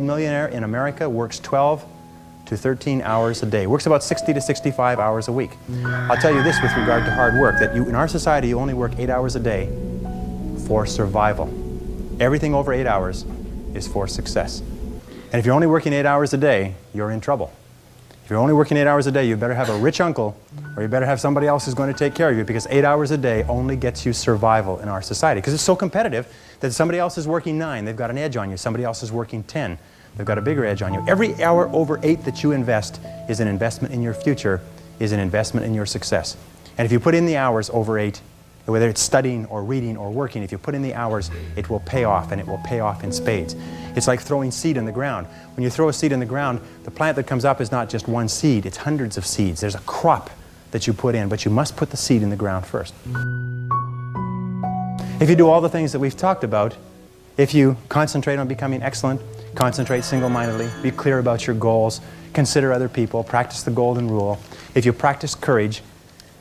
multimillionaire in America works 12 to 13 hours a day, works about 60 to 65 hours a week. I'll tell you this with regard to hard work, that in our society you only work 8 hours a day for survival. Everything over 8 hours is for success. And if you're only working 8 hours a day, you're in trouble. If you're only working 8 hours a day, you better have a rich uncle, or you better have somebody else who's going to take care of you, because 8 hours a day only gets you survival in our society. Because it's so competitive that somebody else is working 9, they've got an edge on you. Somebody else is working 10, they've got a bigger edge on you. Every hour over 8 that you invest is an investment in your future, is an investment in your success. And if you put in the hours over 8, whether it's studying or reading or working, if you put in the hours, it will pay off, and it will pay off in spades. It's like throwing seed in the ground. When you throw a seed in the ground, the plant that comes up is not just one seed, it's hundreds of seeds. There's a crop that you put in, but you must put the seed in the ground first. If you do all the things that we've talked about, if you concentrate on becoming excellent, concentrate single-mindedly, be clear about your goals, consider other people, practice the golden rule, if you practice courage,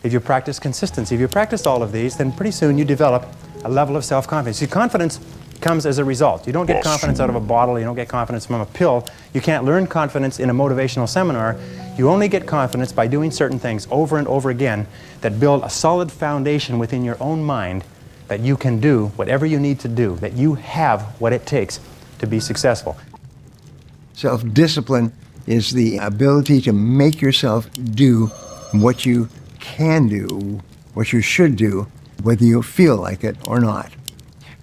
if you practice consistency, if you practice all of these, then pretty soon you develop a level of self-confidence. See, confidence comes as a result. You don't get confidence out of a bottle, you don't get confidence from a pill, you can't learn confidence in a motivational seminar. You only get confidence by doing certain things over and over again that build a solid foundation within your own mind that you can do whatever you need to do, that you have what it takes to be successful. Self-discipline is the ability to make yourself do what you can do, what you should do, whether you feel like it or not.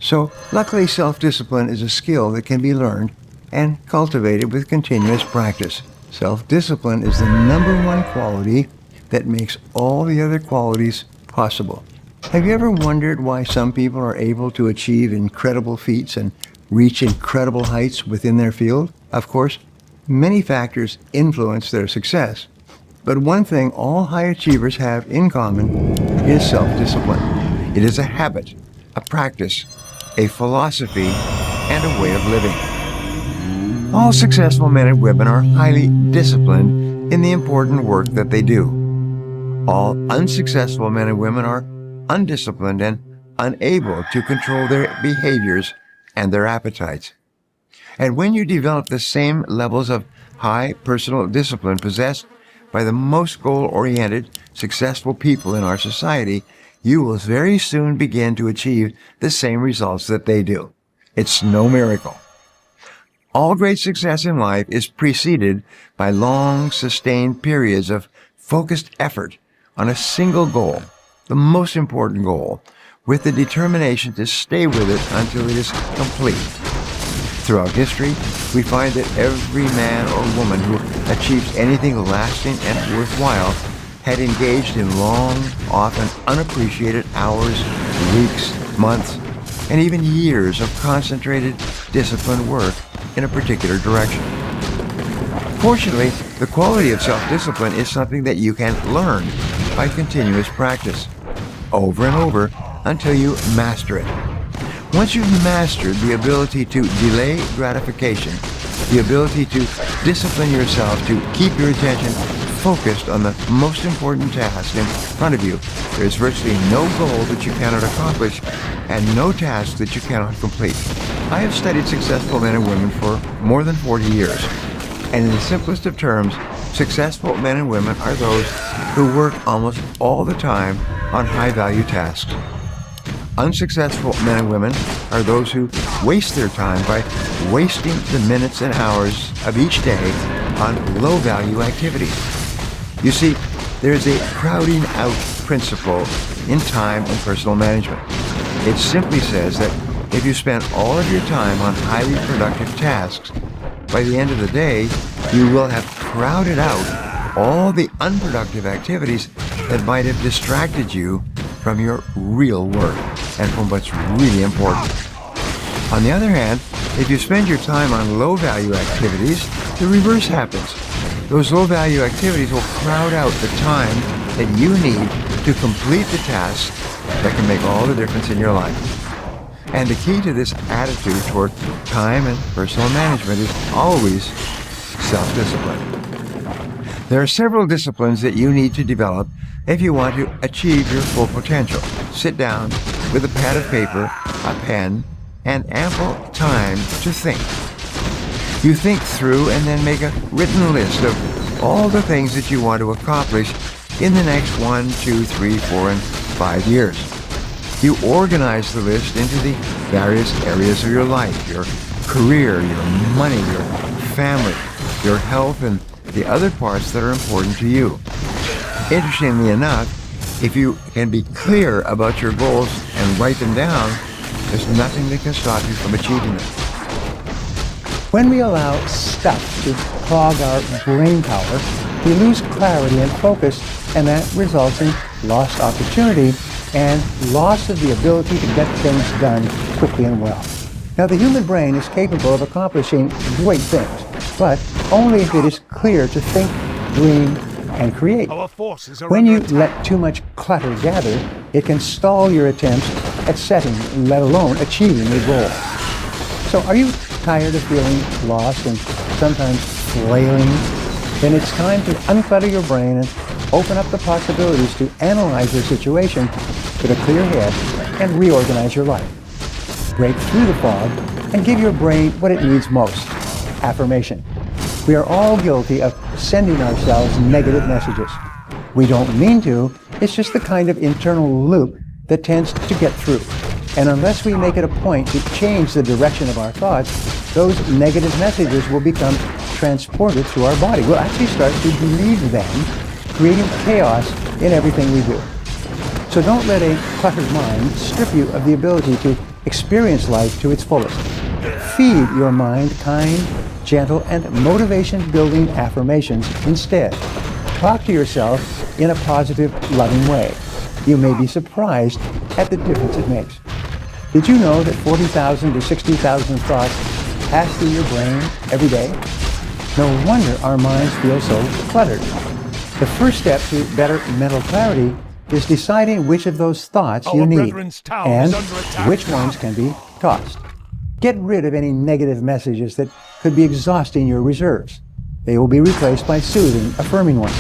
So, luckily, self-discipline is a skill that can be learned and cultivated with continuous practice. Self-discipline is the #1 quality that makes all the other qualities possible. Have you ever wondered why some people are able to achieve incredible feats and reach incredible heights within their field? Of course, many factors influence their success. But one thing all high achievers have in common is self-discipline. It is a habit, a practice, a philosophy, and a way of living. All successful men and women are highly disciplined in the important work that they do. All unsuccessful men and women are undisciplined and unable to control their behaviors and their appetites. And when you develop the same levels of high personal discipline possessed by the most goal-oriented, successful people in our society, you will very soon begin to achieve the same results that they do. It's no miracle. All great success in life is preceded by long, sustained periods of focused effort on a single goal, the most important goal, with the determination to stay with it until it is complete. Throughout history, we find that every man or woman who achieves anything lasting and worthwhile had engaged in long, often unappreciated hours, weeks, months, and even years of concentrated, disciplined work in a particular direction. Fortunately, the quality of self-discipline is something that you can learn by continuous practice, over and over, until you master it. Once you've mastered the ability to delay gratification, the ability to discipline yourself to keep your attention focused on the most important task in front of you, there's virtually no goal that you cannot accomplish and no task that you cannot complete. I have studied successful men and women for more than 40 years, and in the simplest of terms, successful men and women are those who work almost all the time on high-value tasks. Unsuccessful men and women are those who waste their time by wasting the minutes and hours of each day on low-value activities. You see, there's a crowding out principle in time and personal management. It simply says that if you spend all of your time on highly productive tasks, by the end of the day, you will have crowded out all the unproductive activities that might have distracted you from your real work and from what's really important. On the other hand, if you spend your time on low-value activities, the reverse happens. Those low-value activities will crowd out the time that you need to complete the tasks that can make all the difference in your life. And the key to this attitude toward time and personal management is always self-discipline. There are several disciplines that you need to develop if you want to achieve your full potential. Sit down with a pad of paper, a pen, and ample time to think. You think through and then make a written list of all the things that you want to accomplish in the next 1, 2, 3, 4, and 5 years. You organize the list into the various areas of your life, your career, your money, your family, your health, and the other parts that are important to you. Interestingly enough, if you can be clear about your goals and write them down, there's nothing that can stop you from achieving them. When we allow stuff to clog our brain power, we lose clarity and focus, and that results in lost opportunity and loss of the ability to get things done quickly and well. Now, the human brain is capable of accomplishing great things, but only if it is clear to think, dream, and create. When you let too much clutter gather, it can stall your attempts at setting, let alone achieving a goal. So are you tired of feeling lost and sometimes flailing? Then it's time to unclutter your brain and open up the possibilities to analyze your situation with a clear head and reorganize your life. Break through the fog and give your brain what it needs most: affirmation. We are all guilty of sending ourselves negative messages. We don't mean to, it's just the kind of internal loop that tends to get through. And unless we make it a point to change the direction of our thoughts, those negative messages will become transported through our body. We'll actually start to believe them, creating chaos in everything we do. So don't let a cluttered mind strip you of the ability to experience life to its fullest. Feed your mind kind, gentle, and motivation-building affirmations instead. Talk to yourself in a positive, loving way. You may be surprised at the difference it makes. Did you know that 40,000 to 60,000 thoughts pass through your brain every day? No wonder our minds feel so cluttered. The first step to better mental clarity is deciding which of those thoughts you need and which ones can be tossed. Get rid of any negative messages that could be exhausting your reserves. They will be replaced by soothing, affirming ones.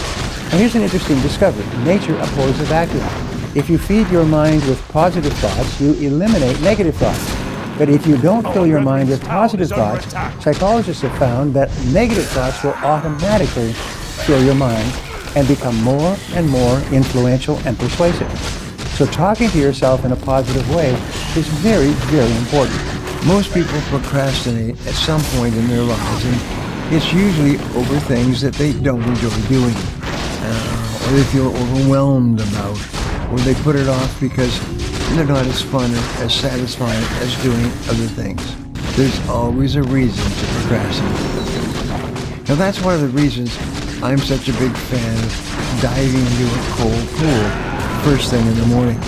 Now here's an interesting discovery. Nature abhors a vacuum. If you feed your mind with positive thoughts, you eliminate negative thoughts. But if you don't fill your mind with positive thoughts, psychologists have found that negative thoughts will automatically fill your mind and become more and more influential and persuasive. So talking to yourself in a positive way is very, very important. Most people procrastinate at some point in their lives, and it's usually over things that they don't enjoy doing, or they feel overwhelmed about, or they put it off because they're not as fun or as satisfying as doing other things. There's always a reason to procrastinate. Now that's one of the reasons I'm such a big fan of diving into a cold pool first thing in the morning,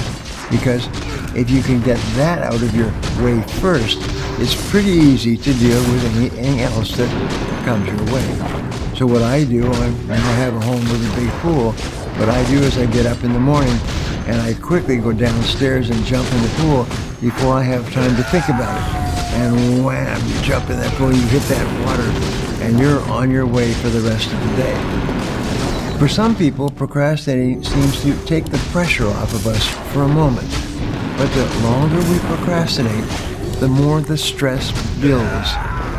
because if you can get that out of your way first, it's pretty easy to deal with anything else that comes your way. So what I do, I have a home with a big pool. What I do is I get up in the morning and I quickly go downstairs and jump in the pool before I have time to think about it. And wham, you jump in that pool, you hit that water, and you're on your way for the rest of the day. For some people, procrastinating seems to take the pressure off of us for a moment. But the longer we procrastinate, the more the stress builds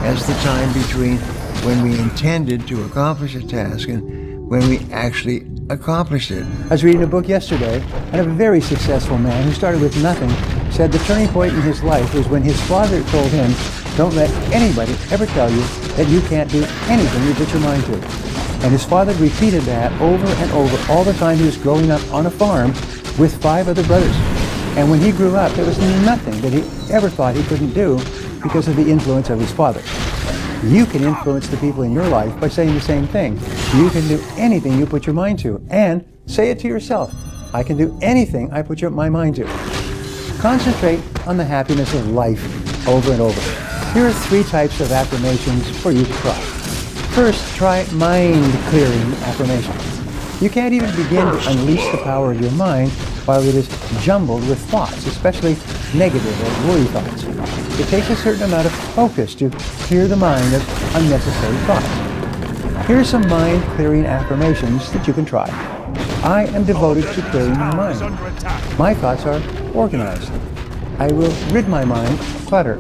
as the time between when we intended to accomplish a task and when we actually accomplished it. I was reading a book yesterday, and a very successful man who started with nothing said the turning point in his life was when his father told him, "Don't let anybody ever tell you that you can't do anything you put your mind to." And his father repeated that over and over all the time he was growing up on a farm with 5 other brothers. And when he grew up, there was nothing that he ever thought he couldn't do because of the influence of his father. You can influence the people in your life by saying the same thing. You can do anything you put your mind to. And say it to yourself. I can do anything I put my mind to. Concentrate on the happiness of life over and over. Here are 3 types of affirmations for you to try. First, try mind-clearing affirmations. You can't even begin to unleash the power of your mind while it is jumbled with thoughts, especially negative or worry thoughts. It takes a certain amount of focus to clear the mind of unnecessary thoughts. Here are some mind-clearing affirmations that you can try. I am devoted to clearing my mind. My thoughts are organized. I will rid my mind of clutter.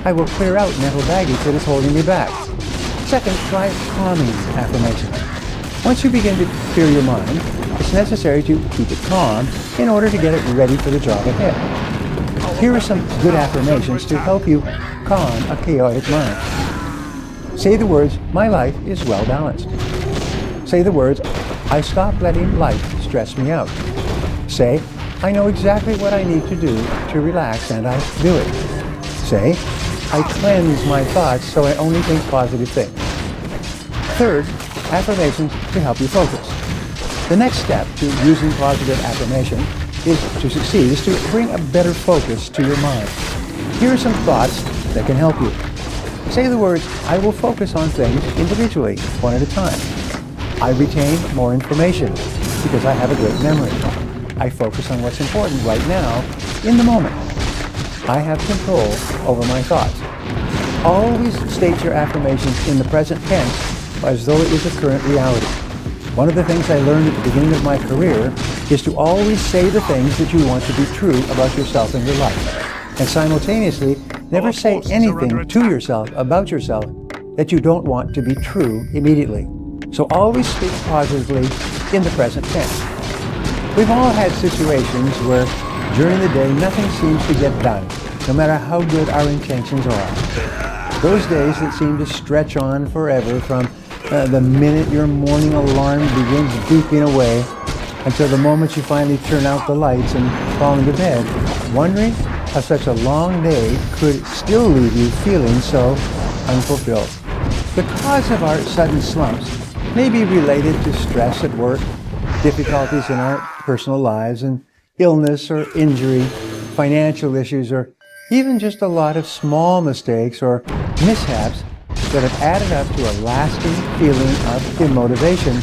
I will clear out mental baggage that is holding me back. Second, try calming affirmations. Once you begin to clear your mind, it's necessary to keep it calm in order to get it ready for the job ahead. Here are some good affirmations to help you calm a chaotic mind. Say the words, "My life is well balanced." Say the words, "I stop letting life stress me out." Say, "I know exactly what I need to do to relax and I do it." Say, "I cleanse my thoughts so I only think positive things." Third, affirmations to help you focus. The next step to using positive affirmation is to succeed is to bring a better focus to your mind. Here are some thoughts that can help you. Say the words, "I will focus on things individually, one at a time." I retain more information because I have a great memory. I focus on what's important right now, in the moment. I have control over my thoughts. Always state your affirmations in the present tense as though it is a current reality. One of the things I learned at the beginning of my career is to always say the things that you want to be true about yourself and your life, and simultaneously never say anything to yourself about yourself that you don't want to be true immediately. So always speak positively in the present tense. We've all had situations where during the day nothing seems to get done, no matter how good our intentions are. Those days that seem to stretch on forever from the minute your morning alarm begins beeping away until the moment you finally turn out the lights and fall into bed, wondering how such a long day could still leave you feeling so unfulfilled. The cause of our sudden slumps may be related to stress at work, difficulties in our personal lives, and illness or injury, financial issues, or even just a lot of small mistakes or mishaps that have added up to a lasting feeling of demotivation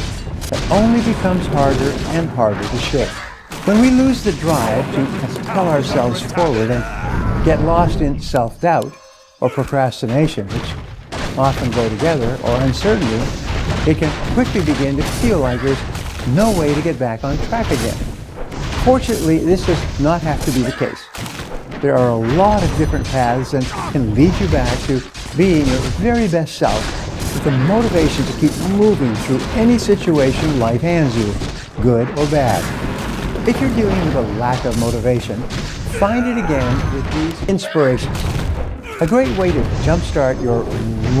that only becomes harder and harder to shake. When we lose the drive to propel ourselves forward and get lost in self-doubt or procrastination, which often go together, or uncertainty, it can quickly begin to feel like there's no way to get back on track again. Fortunately, this does not have to be the case. There are a lot of different paths that can lead you back to being your very best self with the motivation to keep moving through any situation life hands you, good or bad. If you're dealing with a lack of motivation, find it again with these inspirations. A great way to jumpstart your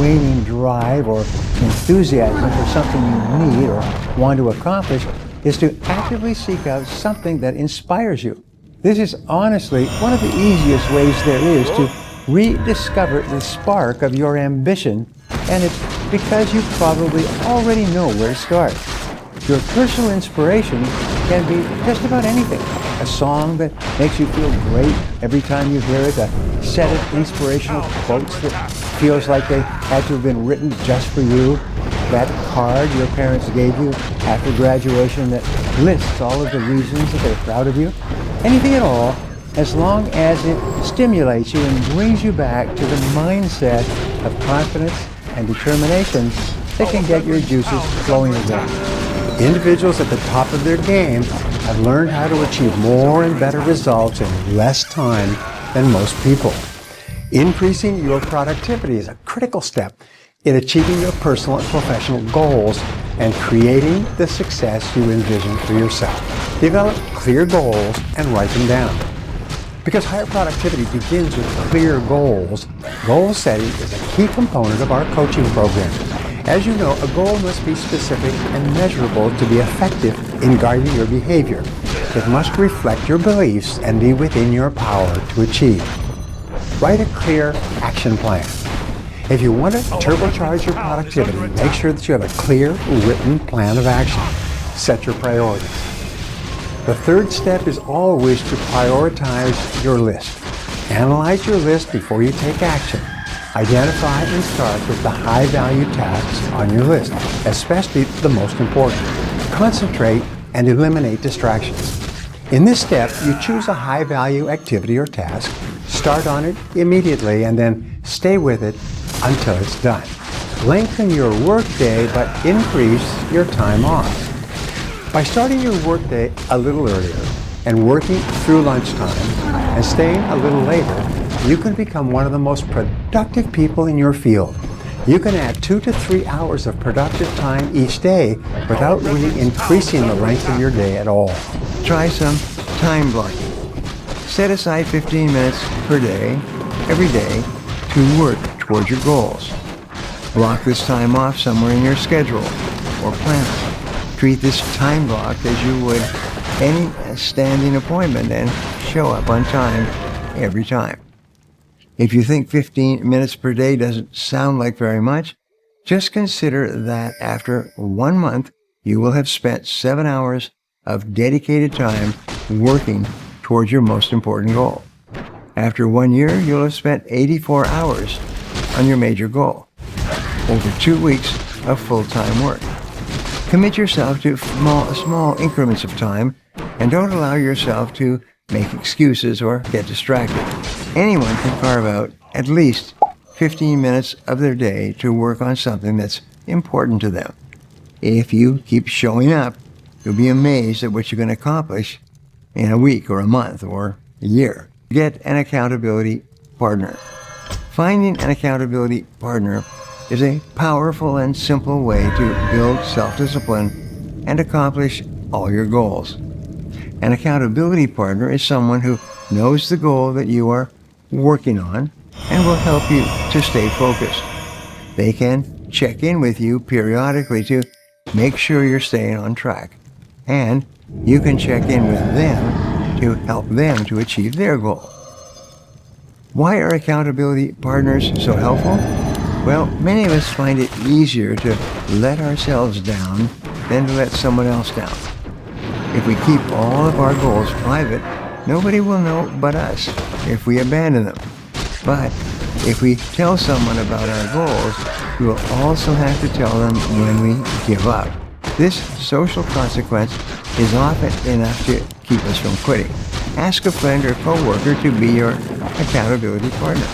waning drive or enthusiasm for something you need or want to accomplish is to actively seek out something that inspires you. This is honestly one of the easiest ways there is to rediscover the spark of your ambition, and it's because you probably already know where to start. Your personal inspiration can be just about anything. A song that makes you feel great every time you hear it, a set of inspirational quotes that feels like they had to have been written just for you, that card your parents gave you after graduation that lists all of the reasons that they're proud of you. Anything at all, as long as it stimulates you and brings you back to the mindset of confidence and determination that can get your juices flowing again. Individuals at the top of their game have learned how to achieve more and better results in less time than most people. Increasing your productivity is a critical step in achieving your personal and professional goals and creating the success you envision for yourself. Develop clear goals and write them down. Because higher productivity begins with clear goals, goal setting is a key component of our coaching program. As you know, a goal must be specific and measurable to be effective in guiding your behavior. It must reflect your beliefs and be within your power to achieve. Write a clear action plan. If you want to turbocharge your productivity, make sure that you have a clear, written plan of action. Set your priorities. The third step is always to prioritize your list. Analyze your list before you take action. Identify and start with the high-value tasks on your list, especially the most important. Concentrate and eliminate distractions. In this step, you choose a high-value activity or task, start on it immediately, and then stay with it until it's done. Lengthen your workday, but increase your time off. By starting your workday a little earlier and working through lunchtime and staying a little later, you can become one of the most productive people in your field. You can add 2 to 3 hours of productive time each day without really increasing the length of your day at all. Try some time blocking. Set aside 15 minutes per day, every day, to work towards your goals. Block this time off somewhere in your schedule or planner. Treat this time block as you would any standing appointment and show up on time every time. If you think 15 minutes per day doesn't sound like very much, just consider that after 1 month, you will have spent 7 hours of dedicated time working towards your most important goal. After 1 year, you'll have spent 84 hours on your major goal, over 2 weeks of full-time work. Commit yourself to small increments of time, and don't allow yourself to make excuses or get distracted. Anyone can carve out at least 15 minutes of their day to work on something that's important to them. If you keep showing up, you'll be amazed at what you can accomplish in a week or a month or a year. Get an accountability partner. Finding an accountability partner is a powerful and simple way to build self-discipline and accomplish all your goals. An accountability partner is someone who knows the goal that you are working on and will help you to stay focused. They can check in with you periodically to make sure you're staying on track, and you can check in with them to help them to achieve their goal. Why are accountability partners so helpful? Well, many of us find it easier to let ourselves down than to let someone else down. If we keep all of our goals private, nobody will know but us if we abandon them. But if we tell someone about our goals, we will also have to tell them when we give up. This social consequence is often enough to keep us from quitting. Ask a friend or coworker to be your accountability partner.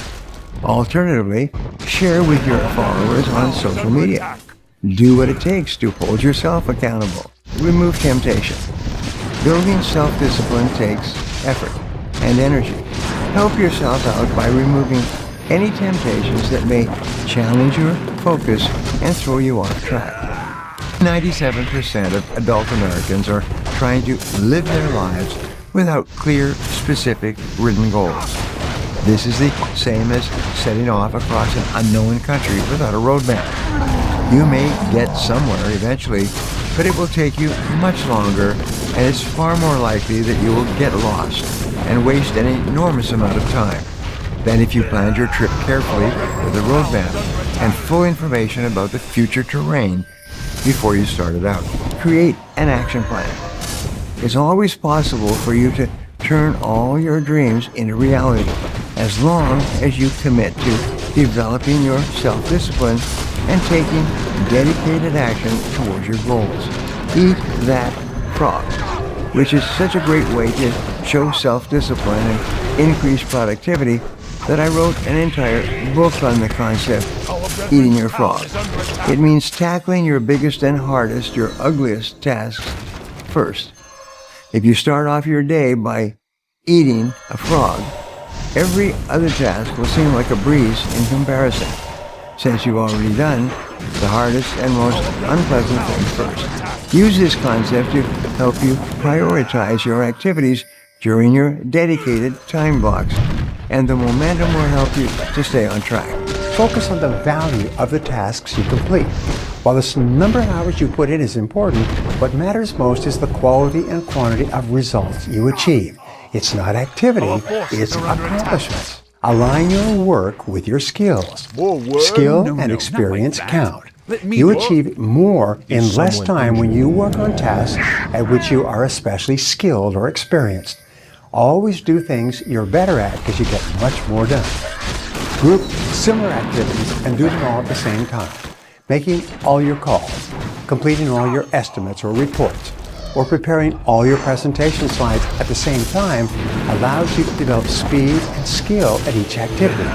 Alternatively, share with your followers on social media. Do what it takes to hold yourself accountable. Remove temptation. Building self-discipline takes effort and energy. Help yourself out by removing any temptations that may challenge your focus and throw you off track. 97% of adult Americans are trying to live their lives without clear, specific, written goals. This is the same as setting off across an unknown country without a roadmap. You may get somewhere eventually, but it will take you much longer, and it's far more likely that you will get lost and waste an enormous amount of time than if you planned your trip carefully with a roadmap and full information about the future terrain before you started out. Create an action plan. It's always possible for you to turn all your dreams into reality as long as you commit to developing your self-discipline and taking dedicated action towards your goals. Eat that frog, which is such a great way to show self-discipline and increase productivity that I wrote an entire book on the concept, Eating Your Frog. It means tackling your biggest and hardest, your ugliest tasks first. If you start off your day by eating a frog, every other task will seem like a breeze in comparison, since you've already done the hardest and most unpleasant thing first. Use this concept to help you prioritize your activities during your dedicated time blocks, and the momentum will help you to stay on track. Focus on the value of the tasks you complete. While the number of hours you put in is important, what matters most is the quality and quantity of results you achieve. It's not activity, it's accomplishments. Align your work with your skills. Skill and experience count. You achieve more in less time when you work on tasks at which you are especially skilled or experienced. Always do things you're better at because you get much more done. Group similar activities and do them all at the same time. Making all your calls, completing all your estimates or reports, or preparing all your presentation slides at the same time allows you to develop speed and skill at each activity.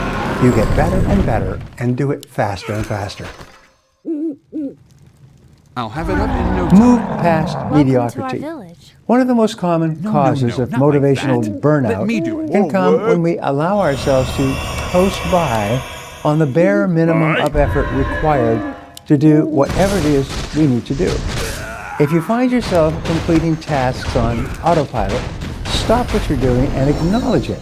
You get better and better and do it faster and faster. I'll have it up in no time. Move past mediocrity. Village. One of the most common causes of not like motivational that. burnout Let me do it. can come when we allow ourselves to coast by on the bare minimum of effort required to do whatever it is we need to do. If you find yourself completing tasks on autopilot, stop what you're doing and acknowledge it.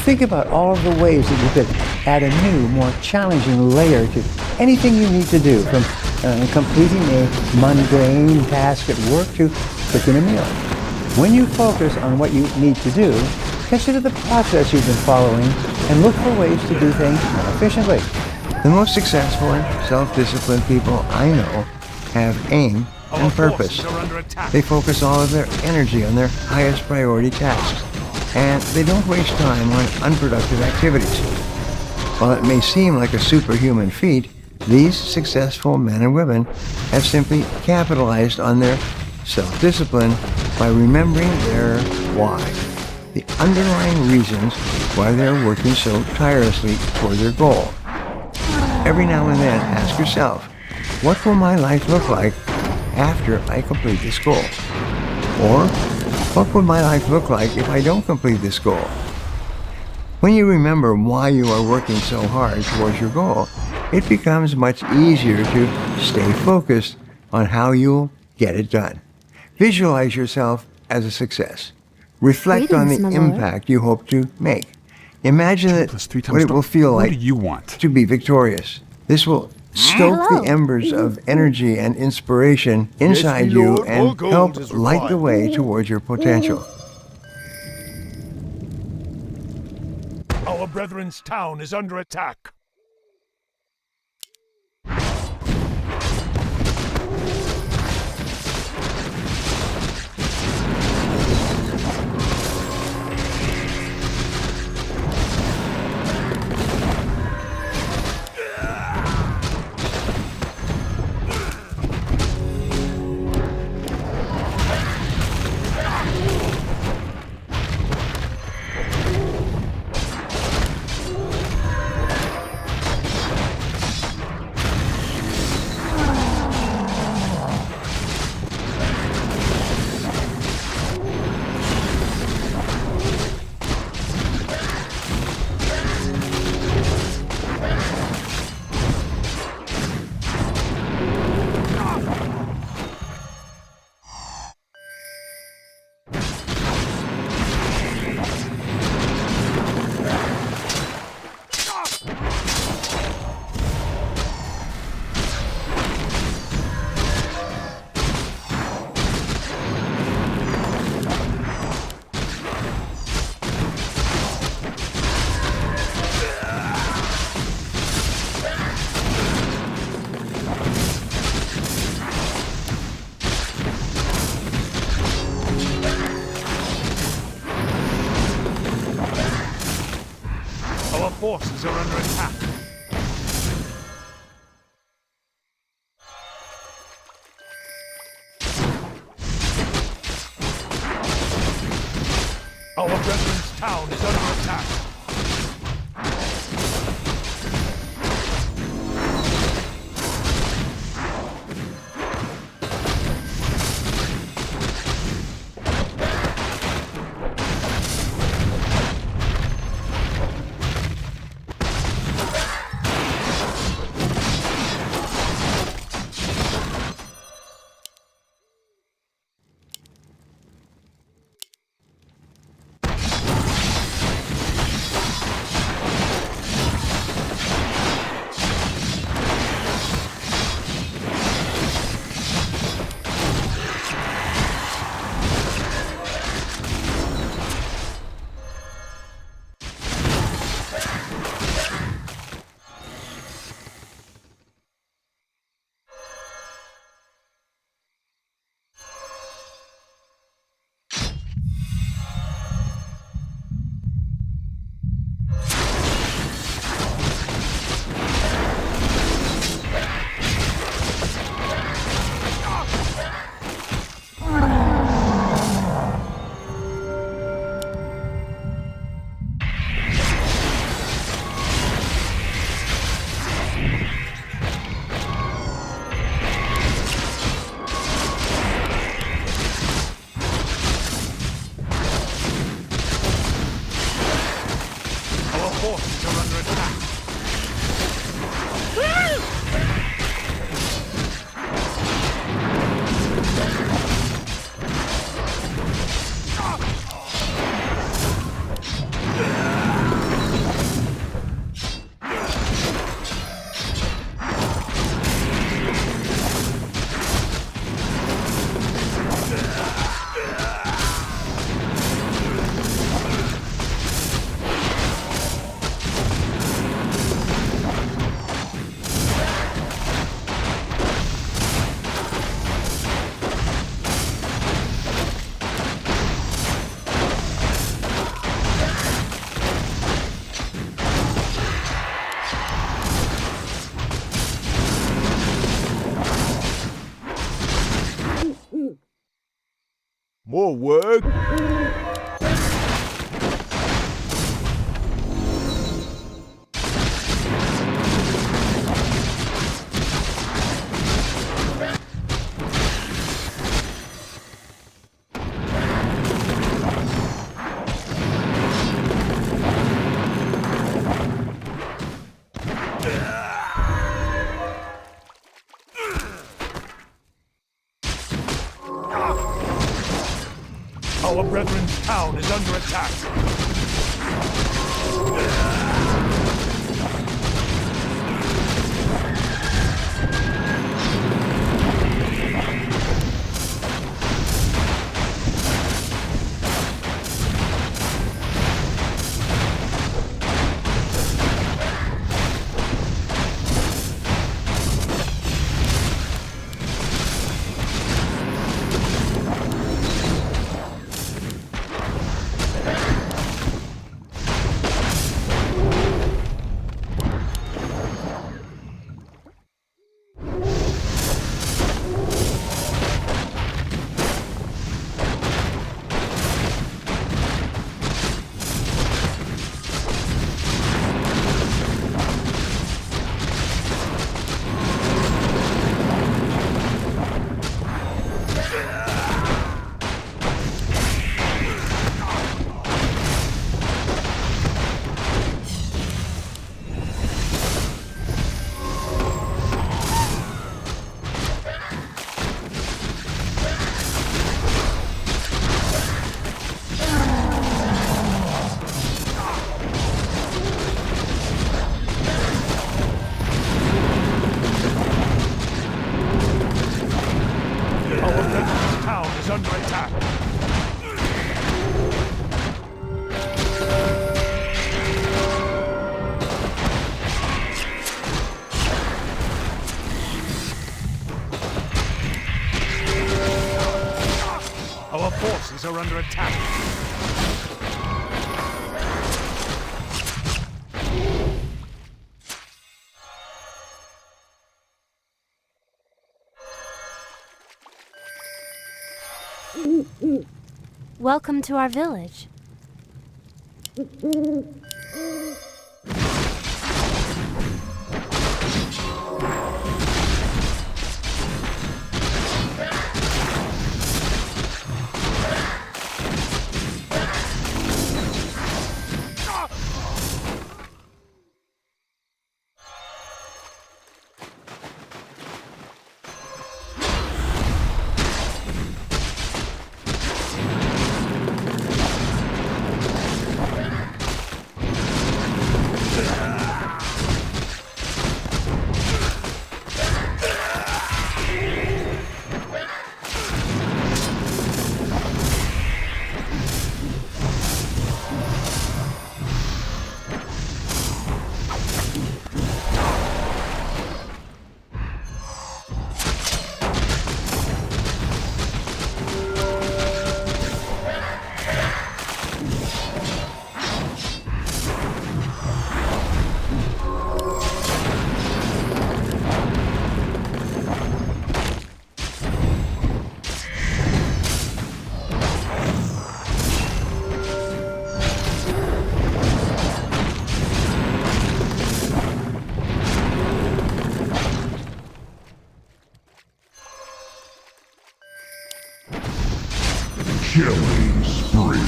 Think about all of the ways that you could add a new, more challenging layer to anything you need to do, from completing a mundane task at work to cooking a meal. When you focus on what you need to do, consider the process you've been following and look for ways to do things more efficiently. The most successful and self-disciplined people I know have aim and purpose. They focus all of their energy on their highest priority tasks, and they don't waste time on unproductive activities. While it may seem like a superhuman feat, these successful men and women have simply capitalized on their self-discipline by remembering their why, the underlying reasons why they're working so tirelessly toward their goal. Every now and then, ask yourself, what will my life look like after I complete this goal? Or, what would my life look like if I don't complete this goal? When you remember why you are working so hard towards your goal, it becomes much easier to stay focused on how you'll get it done. Visualize yourself as a success. Reflect on the Greetings, my lord. impact you hope to make. Imagine that plus 3 times what it will feel What like do you want? to be victorious. This will stoke Hello. the embers of energy and inspiration inside my you lord. More and gold help is light the required. way towards your potential. Our brethren's town is under attack. Our forces are under attack. Our brethren's town is under attack. More work? Our brethren's town is under attack. Is under attack. Our forces are under attack. Welcome to our village. Killing spree.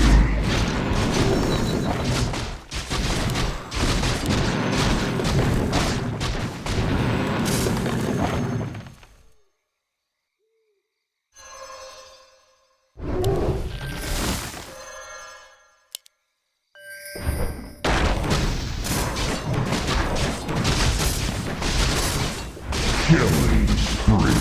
Killing spree.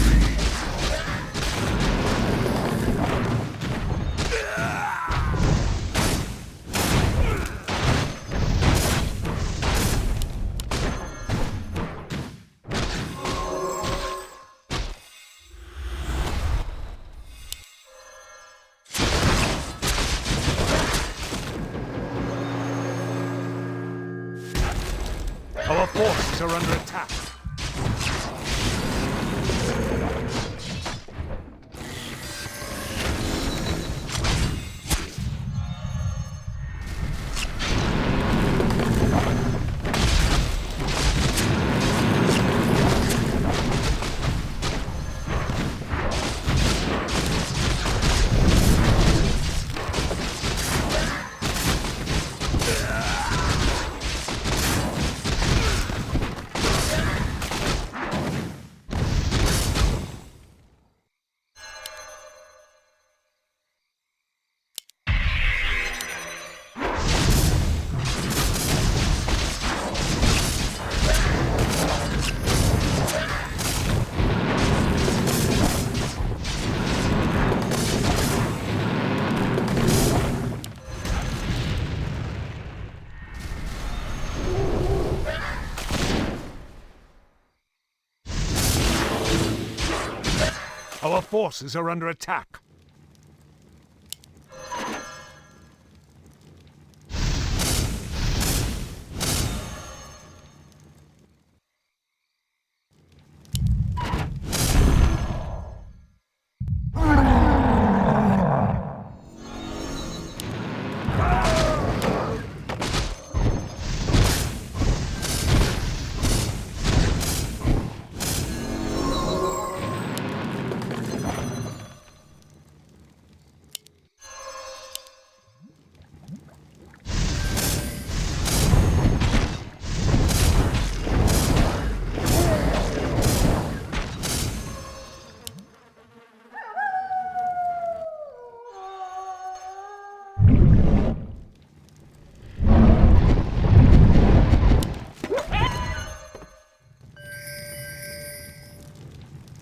Our forces are under attack. Our forces are under attack.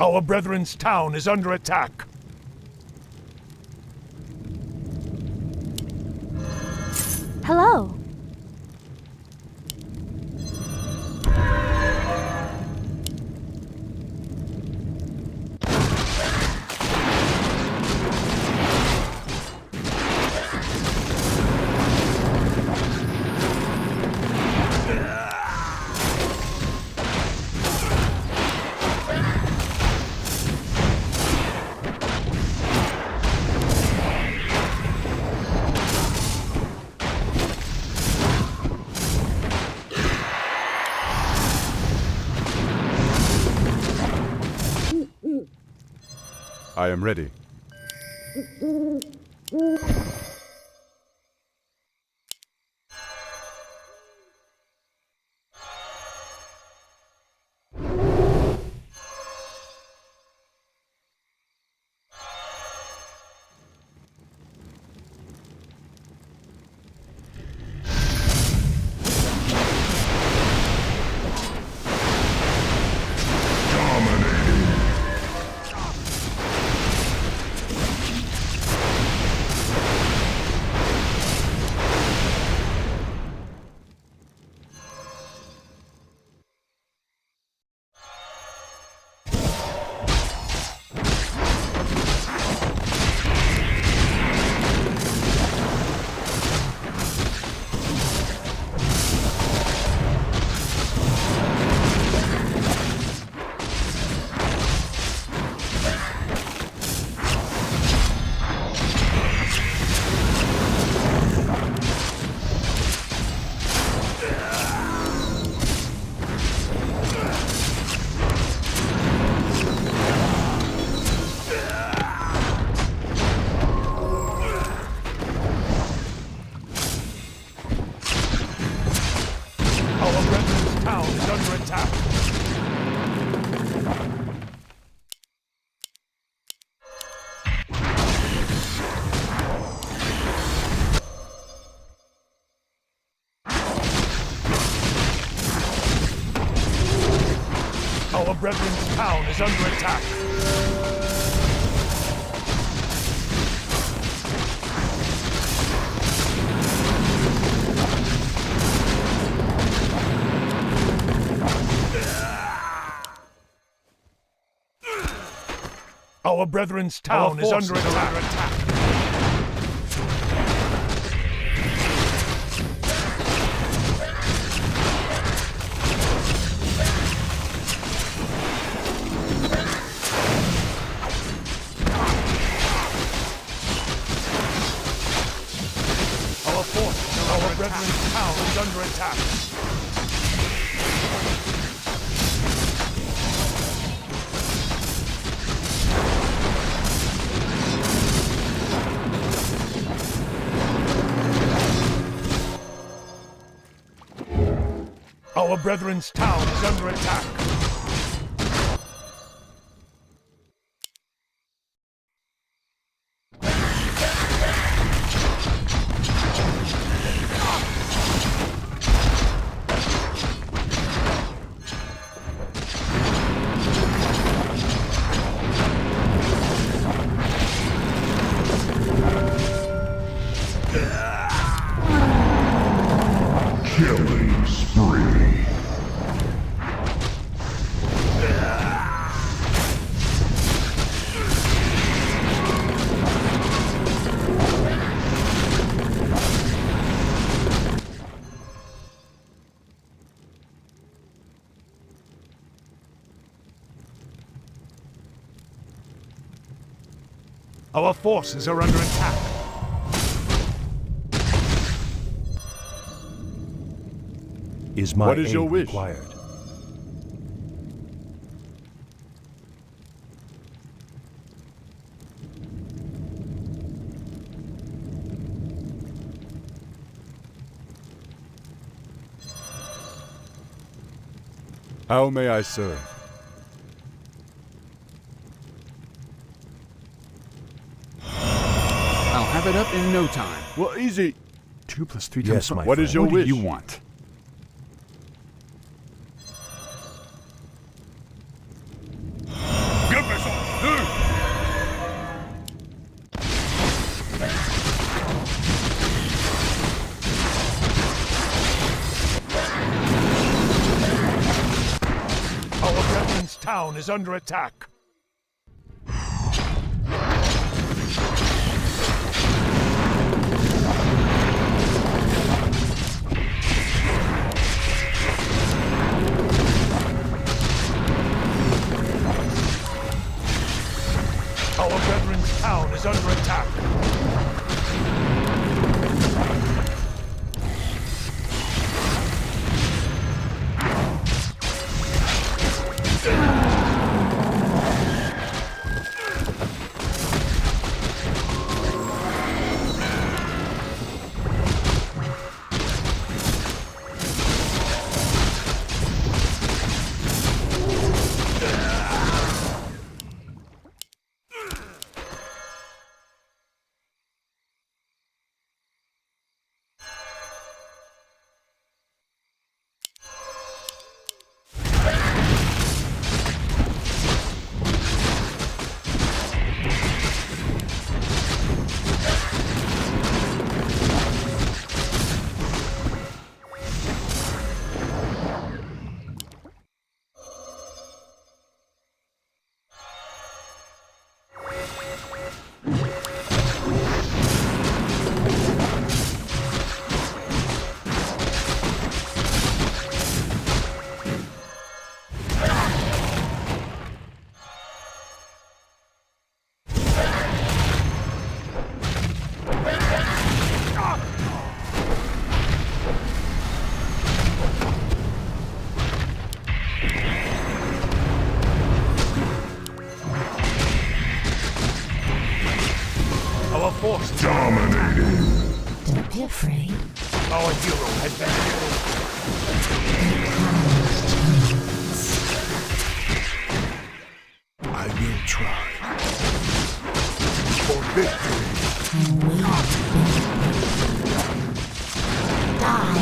Our brethren's town is under attack. Hello. I am ready. Our brethren's town is under attack. Our brethren's town is under attack. Our brethren's town is under attack. Our brethren's town is under attack. Killing spree. Our forces are under attack. Is my What is aid your wish? required? How may I serve? I'll have it up in no time. Well, easy. 2 plus 3 Yes, times 5. my What is friend. your What wish? do you want? Give me some. Our brethren's town is under attack. Our brethren's town is under attack. Our forces dominating. Don't be afraid. Our hero has been killed. I will try. For victory. I'm waiting. Die.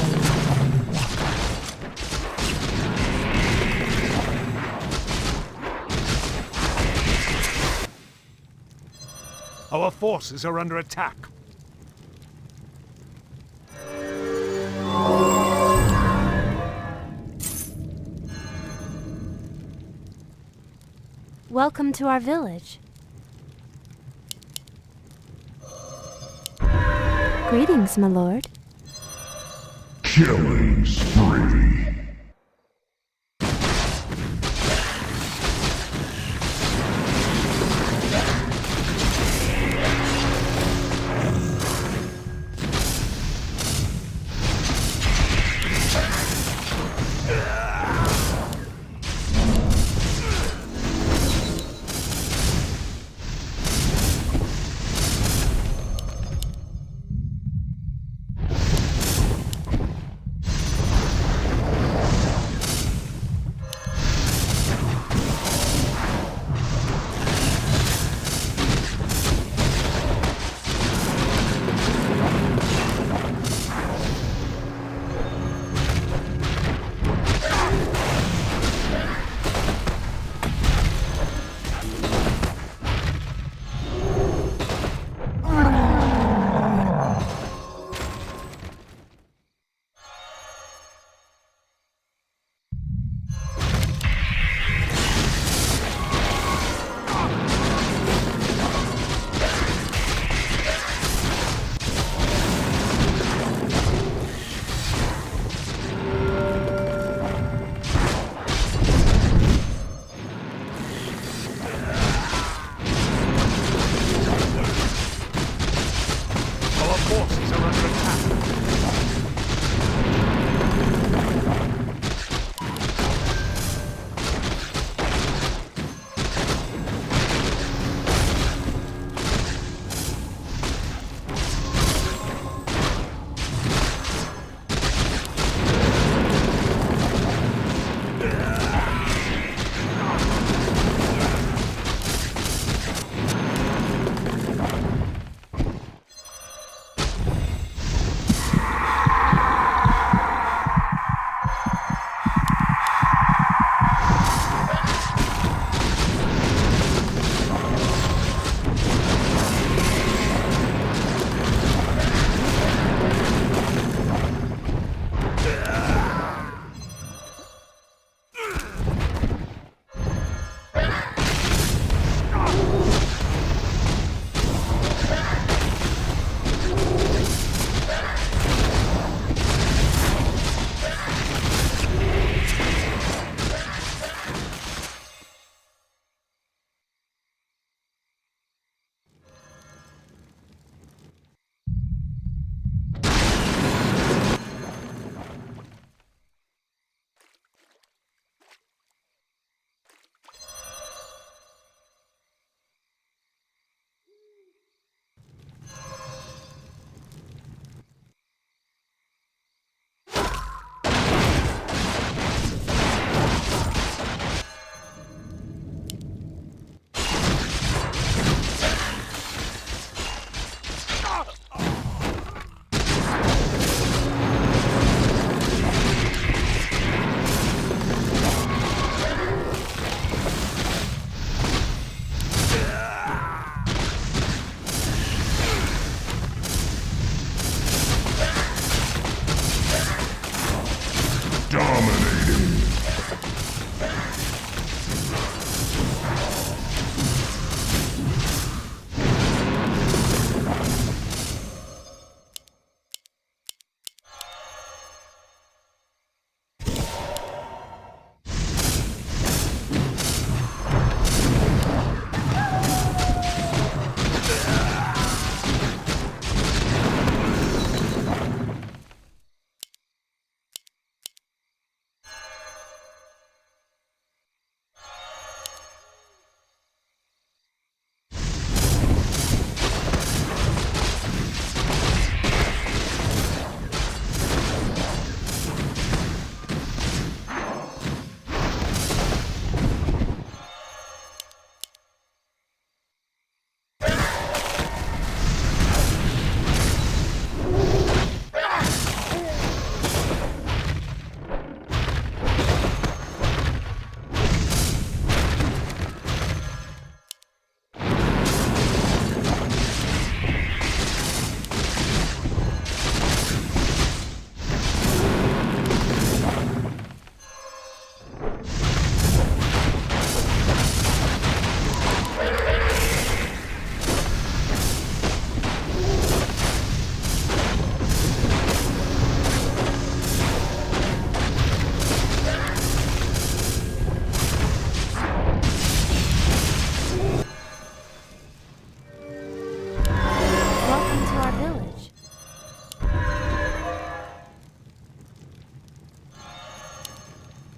Our forces are under attack. Welcome to our village. Greetings, my lord. Killing spree.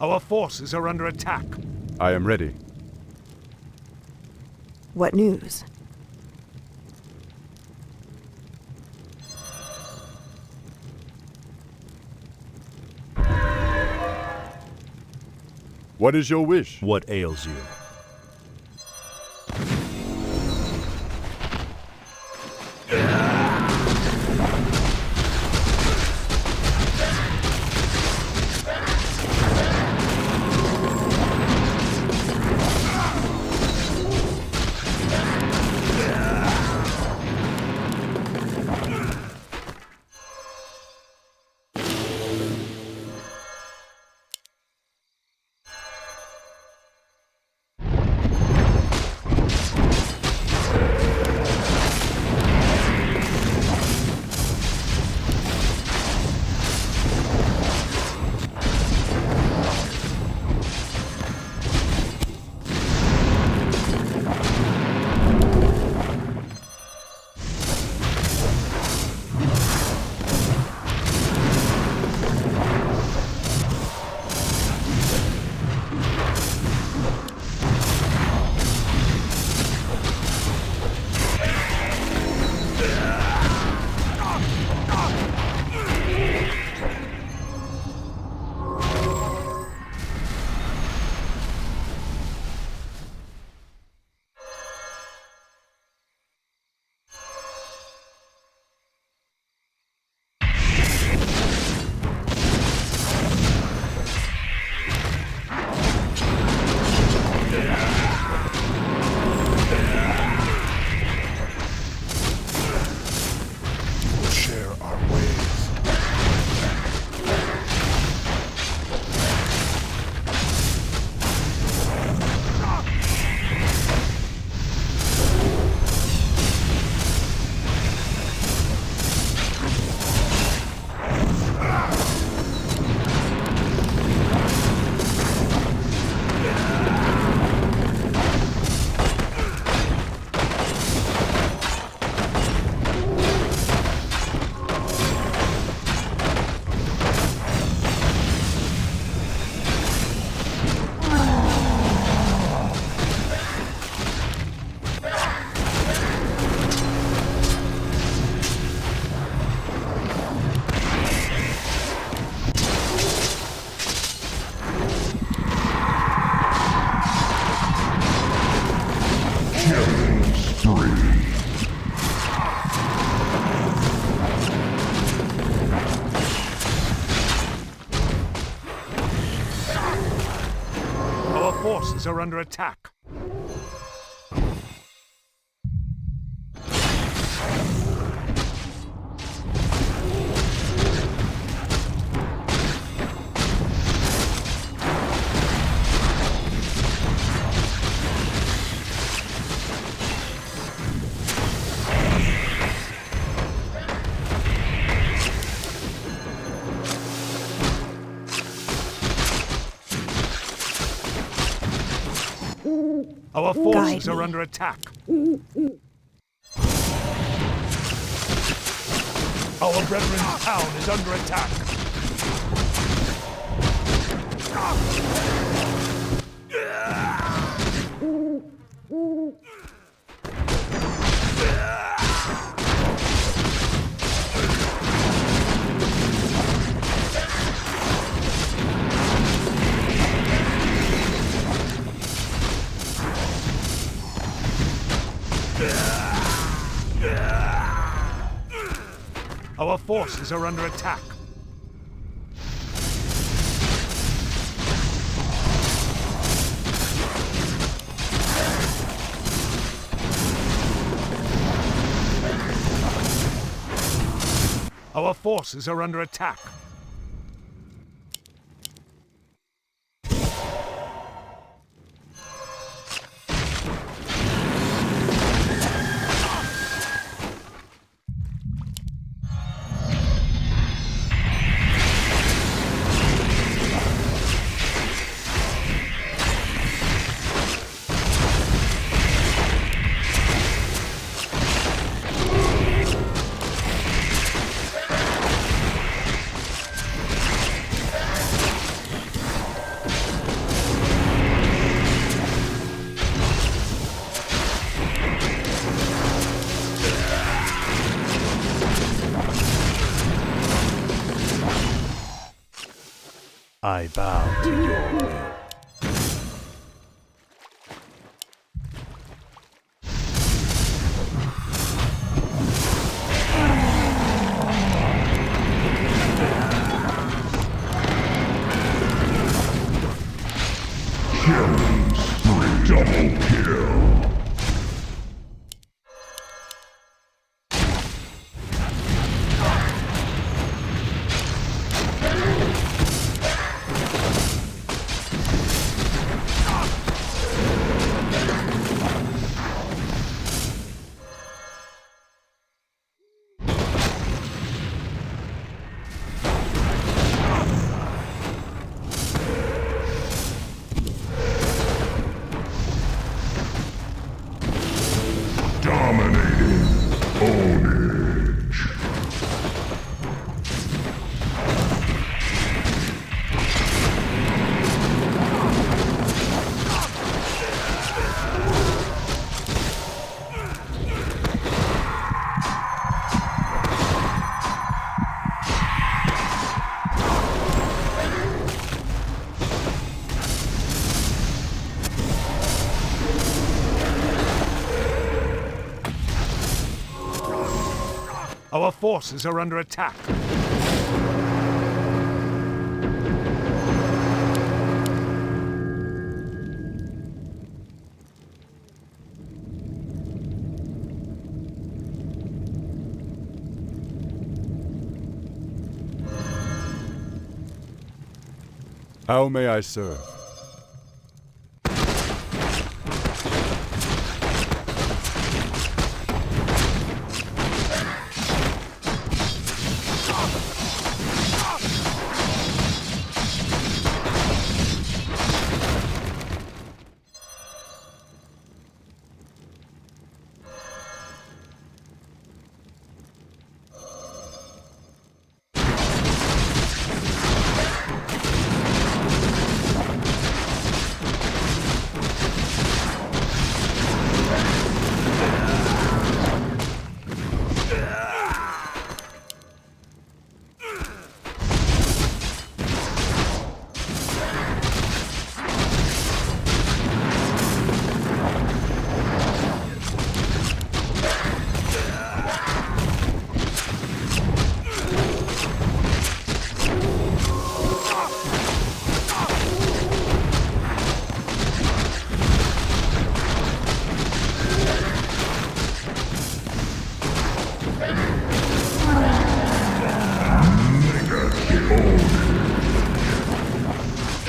Our forces are under attack. I am ready. What news? What is your wish? What ails you? Our forces are under attack. Our forces are under attack. Our brethren's town is under attack. Our forces are under attack. Our forces are under attack. I bow to your will. Killing spree. Double kill. Dominating ownage. Our forces are under attack. How may I serve?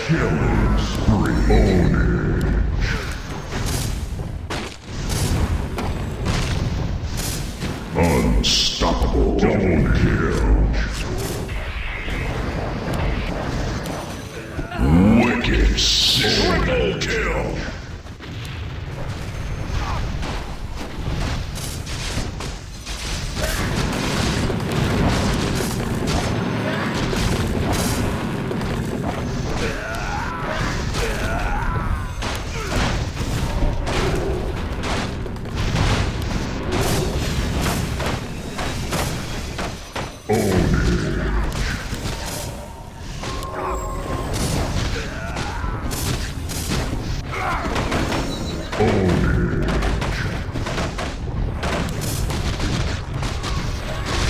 Killing spree. Ownage. Unstoppable. Double kill. Wicked sick. Triple kill.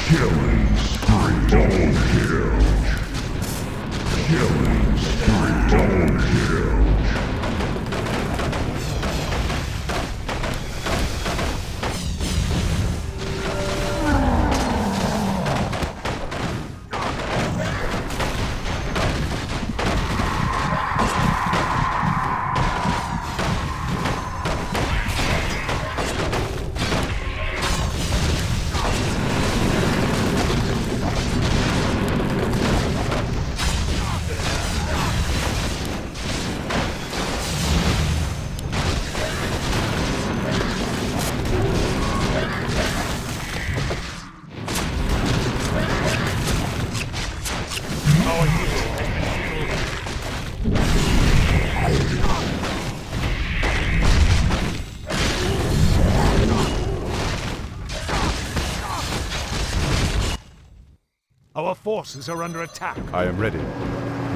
Killing spree. Double kill. Killing spree. Double kill. Our forces are under attack. I am ready.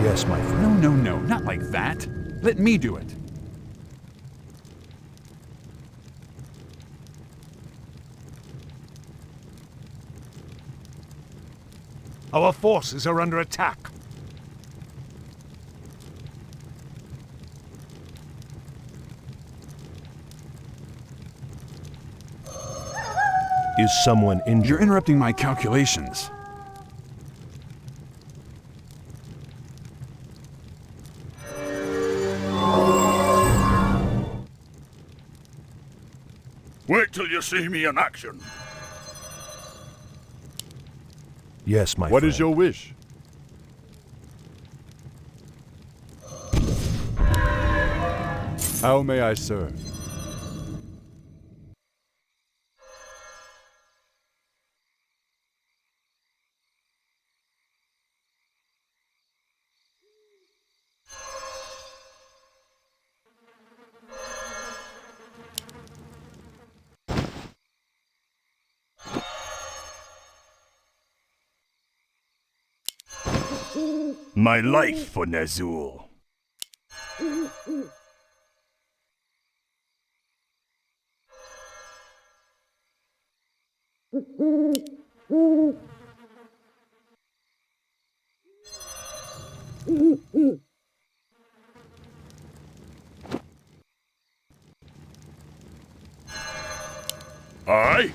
Yes, my friend. No, not like that. Let me do it. Our forces are under attack. Is someone injured? You're interrupting my calculations. Wait till you see me in action. Yes, my What friend. is your wish? How may I serve? My life for Nazul. Aye.